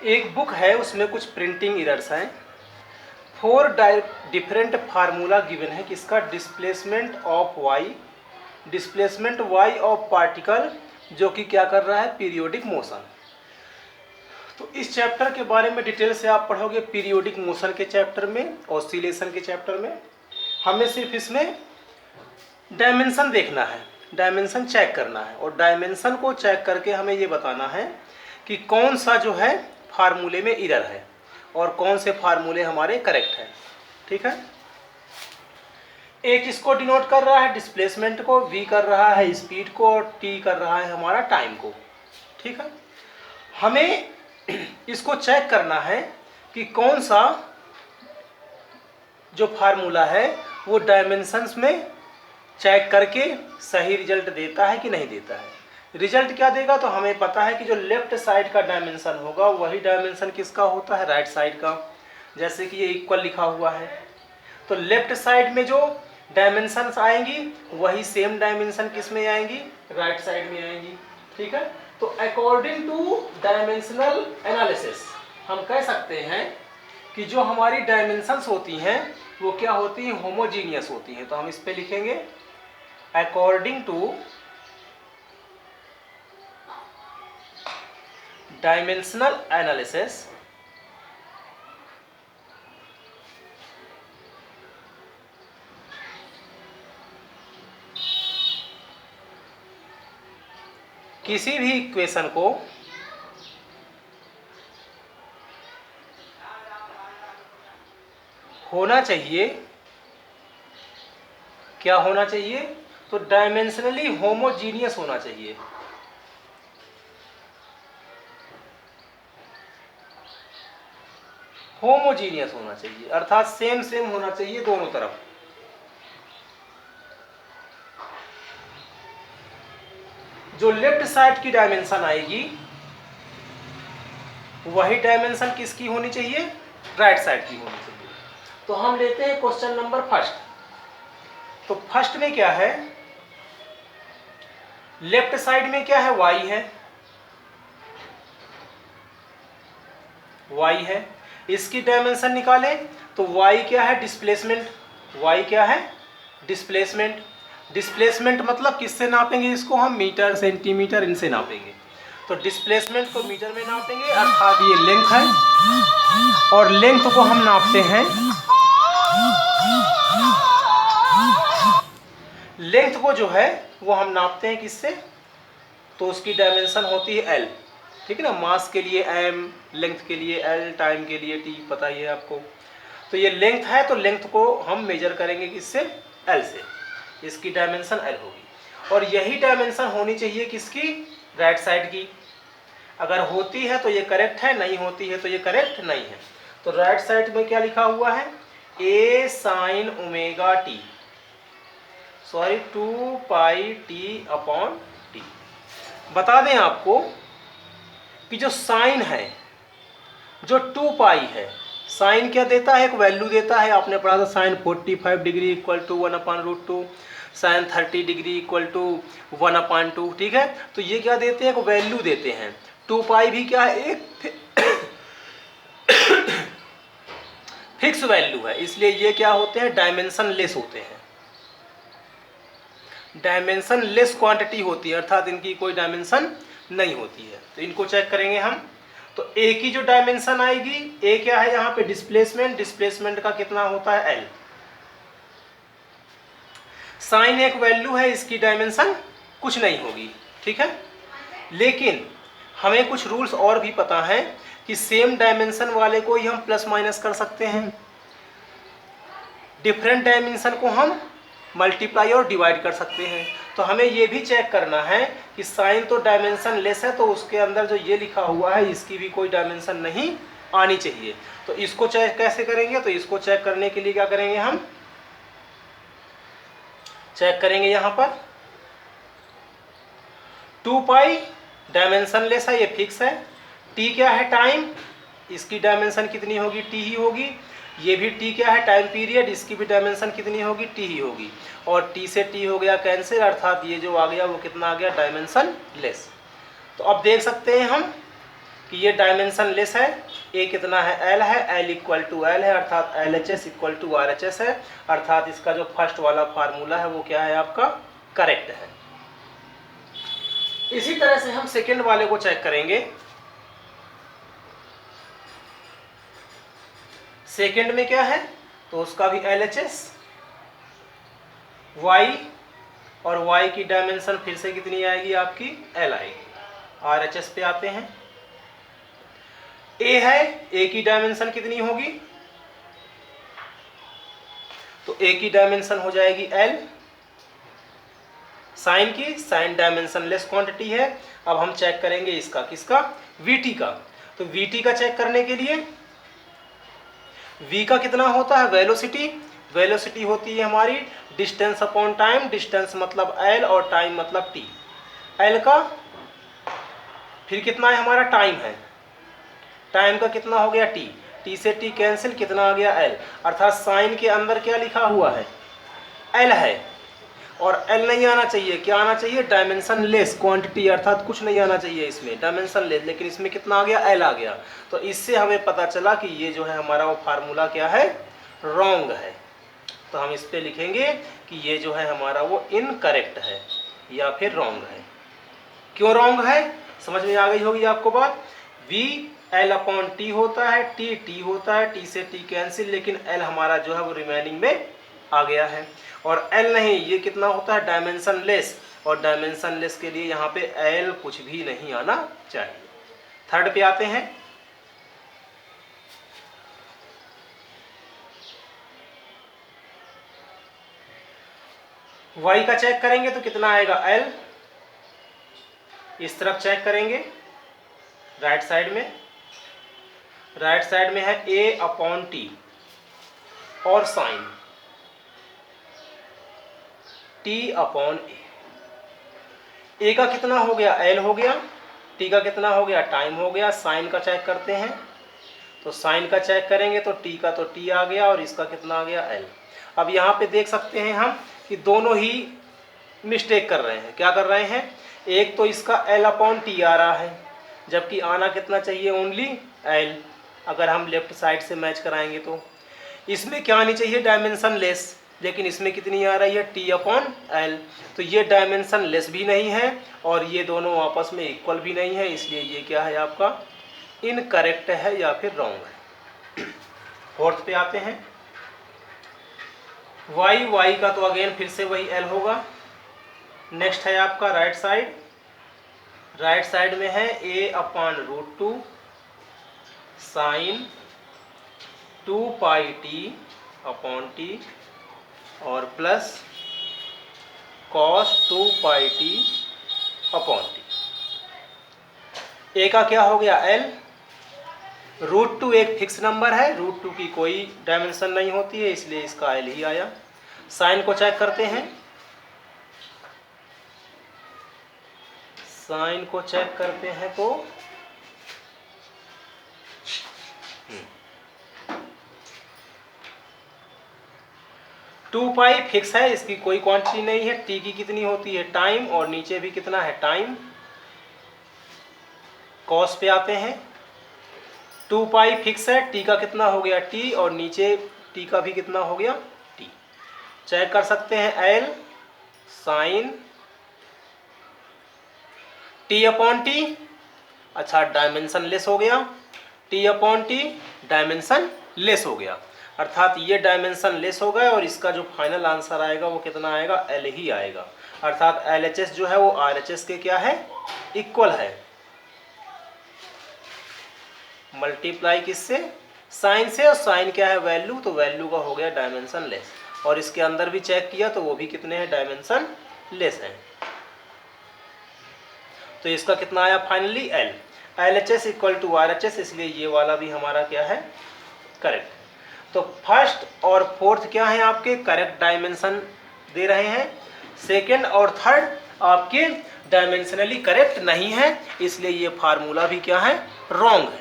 एक बुक है, उसमें कुछ प्रिंटिंग एरर्स हैं। 4 डिफरेंट फार्मूला गिवन है किसका, displacement of y, displacement y of particle जो कि क्या कर रहा है, पीरियोडिक मोशन। तो इस चैप्टर के बारे में डिटेल से आप पढ़ोगे पीरियोडिक मोशन के चैप्टर में, ऑसिलेशन के चैप्टर में। हमें सिर्फ इसमें डायमेंशन देखना है, डायमेंशन चेक करना है, और डायमेंशन को चेक करके हमें ये बताना है कि कौन सा जो है फार्मूले में एरर है और कौन से फार्मूले हमारे करेक्ट हैं। ठीक है, एक इसको डिनोट कर रहा है डिस्प्लेसमेंट को, v कर रहा है स्पीड को, और t कर रहा है हमारा टाइम को। ठीक है, हमें इसको चेक करना है कि कौन सा जो फार्मूला है वो डायमेंशंस में चेक करके सही रिजल्ट देता है कि नहीं देता है। रिजल्ट क्या देगा, तो हमें पता है कि जो लेफ्ट साइड का डायमेंशन होगा वही डायमेंशन किसका होता है, राइट साइड का। जैसे कि ये इक्वल लिखा हुआ है, तो लेफ्ट साइड में जो डायमेंशंस आएंगी वही सेम डायमेंशन किस में आएंगी, राइट साइड में आएंगी। ठीक है, तो अकॉर्डिंग टू डायमेंशनल एनालिसिस हम कह सकते हैं कि जो हमारी डायमेंशंस होती हैं वो क्या होती हैं, होमोजीनियस होती हैं। तो हम इस पे लिखेंगे अकॉर्डिंग टू डायमेंशनल एनालिसिस किसी भी इक्वेशन को होना चाहिए, क्या होना चाहिए, तो डायमेंशनली होमोजीनियस होना चाहिए। होमोजीनियस होना चाहिए अर्थात सेम सेम होना चाहिए दोनों तरफ। जो लेफ्ट साइड की डायमेंशन आएगी वही डायमेंशन किसकी होनी चाहिए, राइट साइड की होनी चाहिए। तो हम लेते हैं क्वेश्चन नंबर फर्स्ट। तो फर्स्ट में क्या है, लेफ्ट साइड में क्या है, y है, y है। इसकी डायमेंशन निकालें तो y क्या है, डिस्प्लेसमेंट। y क्या है, डिस्प्लेसमेंट। डिस्प्लेसमेंट मतलब किससे नापेंगे इसको, हम मीटर सेंटीमीटर इनसे नापेंगे। तो डिस्प्लेसमेंट को मीटर में नापेंगे अर्थात ये लेंथ है, और लेंथ को हम नापते हैं, लेंथ को जो है वो हम नापते हैं किससे, तो उसकी डायमेंशन होती है l। ठीक है ना, मास के लिए m, लेंथ के लिए l, टाइम के लिए t, पता ही है आपको। तो ये लेंथ है, तो लेंथ को हम मेजर करेंगे किससे, l से। इसकी डायमेंशन l होगी, और यही डायमेंशन होनी चाहिए किसकी, राइट साइड की। अगर होती है तो ये करेक्ट है, नहीं होती है तो ये करेक्ट नहीं है। तो राइट साइड में क्या लिखा हुआ है, a sin omega t, sorry 2 pi t upon t। बता दें आपको कि जो साइन है, जो 2 पाई है, साइन क्या देता है, एक वैल्यू देता है। आपने पढ़ा था sine 45 degree equal to 1/√2, sine 30 degree equal to 1/2। ठीक है, तो ये क्या देते हैं, एक वैल्यू देते हैं। 2 पाई भी क्या है, एक फिक्स वैल्यू है, इसलिए ये क्या होते हैं, डायमेंशन लेस होते हैं। डायमेंशन लेस क्वांटिटी होती है अर्थात इनकी कोई डायमेंशन नहीं होती है। तो इनको चेक करेंगे हम। तो ए की जो डायमेंशन आएगी, ए क्या है यहाँ पे, डिस्प्लेसमेंट। डिस्प्लेसमेंट का कितना होता है, एल। साइन एक वैल्यू है, इसकी डायमेंशन कुछ नहीं होगी। ठीक है, लेकिन हमें कुछ रूल्स और भी पता है कि सेम डायमेंशन वाले को ही हम प्लस माइनस कर सकते हैं, डिफरेंट डायमेंशन को हम मल्टीप्लाई और डिवाइड कर सकते हैं। तो हमें ये भी चेक करना है कि साइन तो डायमेंशन लेस है, तो उसके अंदर जो ये लिखा हुआ है इसकी भी कोई डायमेंशन नहीं आनी चाहिए। तो इसको चेक कैसे करेंगे, तो इसको चेक करने के लिए क्या करेंगे, हम चेक करेंगे यहाँ पर 2 पाई डायमेंशन लेस है, ये फिक्स है। t क्या है, टाइम, इसकी डायमेंशन कितनी होगी, t ही होगी। ये भी t क्या है, टाइम पीरियड, इसकी भी डायमेंशन कितनी होगी, t ही होगी। और t से t हो गया कैंसिल, अर्थात ये जो आ गया वो कितना आ गया, डायमेंशन लेस। तो अब देख सकते हैं हम कि ये डायमेंशन लेस है, ए कितना है, एल है, एल इक्वल टू एल है, अर्थात L H S equal to R H S है, अर्थात इसका जो फर्स्ट वाला फार्मूला है वो क्या है आपका, करेक्ट है। इसी तरह से हम सेकेंड वाले को चेक करेंगे। सेकेंड में क्या है, तो उसका भी एल एच एस, वाई, और वाई की डायमेंशन फिर से कितनी आएगी आपकी, एल आएगी। आर एच एस पे आते हैं। ए है, ए की डायमेंशन कितनी होगी, तो ए की डायमेंशन हो जाएगी एल। साइन की, साइन डायमेंशन लेस क्वांटिटी है। अब हम चेक करेंगे इसका, किसका, वीटी का। तो वीटी का चेक करने के लिए वी का कितना होता है, वेलोसिटी, वेलोसिटी होती है हमारी डिस्टेंस अपॉन टाइम, डिस्टेंस मतलब एल और टाइम मतलब टी। एल का फिर कितना है हमारा, टाइम है, टाइम का कितना हो गया, टी, टी से टी कैंसिल, कितना आ गया, एल, अर्थात साइन के अंदर क्या लिखा हुआ है, एल है, और एल नहीं आना चाहिए, क्या आना चाहिए, डायमेंशन लेस क्वांटिटी, अर्थात कुछ नहीं आना चाहिए इसमें, डायमेंशन लेस, लेकिन इसमें कितना आ गया, एल आ गया। तो इससे हमें पता चला कि ये जो है हमारा वो फार्मूला क्या है, रॉन्ग है। तो हम इस पे लिखेंगे कि ये जो है हमारा वो इनकरेक्ट है या फिर रॉन्ग है। क्यों रॉन्ग है, समझ में आ गई होगी आपको बात। वी एल अपॉन टी होता है, टी टी होता है, टी से टी कैंसिल, लेकिन एल हमारा जो है वो रिमेनिंग में आ गया है, और एल नहीं, ये कितना होता है, डायमेंशन लेस, और डायमेंशन लेस के लिए यहाँ पे एल कुछ भी नहीं आना चाहिए। थर्ड पे आते हैं। y का चेक करेंगे तो कितना आएगा, l, इस तरफ चेक करेंगे राइट साइड में, राइट साइड में है a अपॉन टी और साइन t अपॉन ए का कितना हो गया, l हो गया, t का कितना हो गया, टाइम हो गया। साइन का चेक करते हैं, तो साइन का चेक करेंगे तो t का तो t आ गया और इसका कितना आ गया, l। अब यहाँ पे देख सकते हैं हम कि दोनों ही मिस्टेक कर रहे हैं। क्या कर रहे हैं, एक तो इसका L अपॉन टी आ रहा है, जबकि आना कितना चाहिए, ओनली L। अगर हम लेफ्ट साइड से मैच कराएंगे तो इसमें क्या आनी चाहिए, डायमेंशन लेस, लेकिन इसमें कितनी आ रही है, T अपॉन L। तो ये डायमेंशन लेस भी नहीं है और ये दोनों आपस में इक्वल भी नहीं है, इसलिए ये क्या है आपका, इनकरेक्ट है या फिर रॉन्ग है। फोर्थ पे आते हैं। y का तो अगेन फिर से वही l होगा। नेक्स्ट है आपका राइट साइड, राइट साइड में है a upon root two sine 2 pi t upon t और plus cos 2 pi t upon t. a का क्या हो गया, l, रूट टू एक फिक्स नंबर है, रूट टू की कोई डायमेंशन नहीं होती है, इसलिए इसका एल ही आया। साइन को चेक करते हैं, साइन को चेक करते हैं तो 2 पाई फिक्स है, इसकी कोई क्वांटिटी नहीं है। टी की कितनी होती है, टाइम, और नीचे भी कितना है, टाइम। कॉस पे आते हैं, 2 पाई फिक्स है, टी का कितना हो गया, टी, और नीचे टी का भी कितना हो गया, टी। चेक कर सकते हैं, L sine T upon T, अच्छा डायमेंशन लेस हो गया, T upon T dimension less हो गया, अर्थात ये डायमेंशन लेस हो गए और इसका जो फाइनल आंसर आएगा वो कितना आएगा, एल ही आएगा, अर्थात एल एच एस जो है वो आर एच एस के क्या है, इक्वल है। मल्टीप्लाई किससे, साइन से, और साइन क्या है, वैल्यू, तो वैल्यू का हो गया डायमेंशन लेस, और इसके अंदर भी चेक किया तो वो भी कितने हैं, डायमेंशन लेस हैं। तो इसका कितना आया finally, L, L H S equal to R H S, इसलिए ये वाला भी हमारा क्या है, करेक्ट। तो फर्स्ट और फोर्थ क्या है आपके, करेक्ट डायमेंशन दे रहे हैं। सेकेंड और थर्ड आपके डायमेंशनली करेक्ट नहीं है, इसलिए ये फार्मूला भी क्या है, रॉन्ग है।